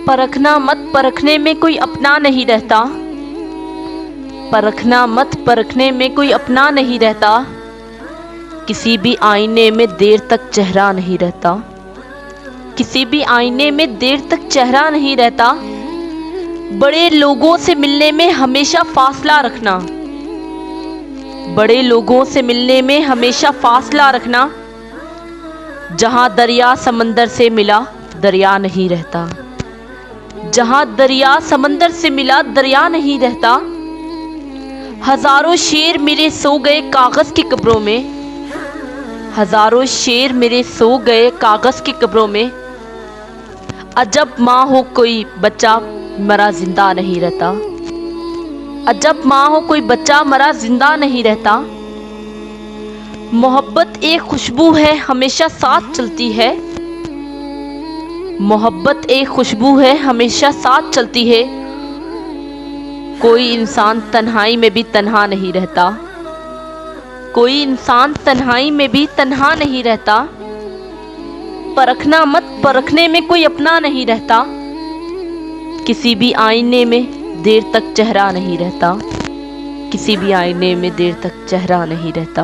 परखना मत परखने में कोई अपना नहीं रहता, परखना मत परखने में कोई अपना नहीं रहता, किसी भी आईने में देर तक चेहरा नहीं रहता, किसी भी आईने में देर तक चेहरा नहीं रहता। बड़े लोगों से मिलने में हमेशा फासला रखना, बड़े लोगों से मिलने में हमेशा फासला रखना, जहां दरिया समंदर से मिला दरिया नहीं रहता, जहां दरिया समंदर से मिला दरिया नहीं रहता। हजारों शेर मेरे सो गए कागज की कब्रों में, हजारों शेर मेरे सो गए कागज की कब्रों में। अजब माँ हो कोई बच्चा मरा जिंदा नहीं रहता, अजब माँ हो कोई बच्चा मरा जिंदा नहीं रहता। मोहब्बत एक खुशबू है हमेशा साथ चलती है, मोहब्बत एक खुशबू है हमेशा साथ चलती है। कोई इंसान तन्हाई में भी तन्हा नहीं रहता, कोई इंसान तन्हाई में भी तन्हा नहीं रहता। परखना मत परखने में कोई अपना नहीं रहता, किसी भी आईने में देर तक चेहरा नहीं रहता, किसी भी आईने में देर तक चेहरा नहीं रहता।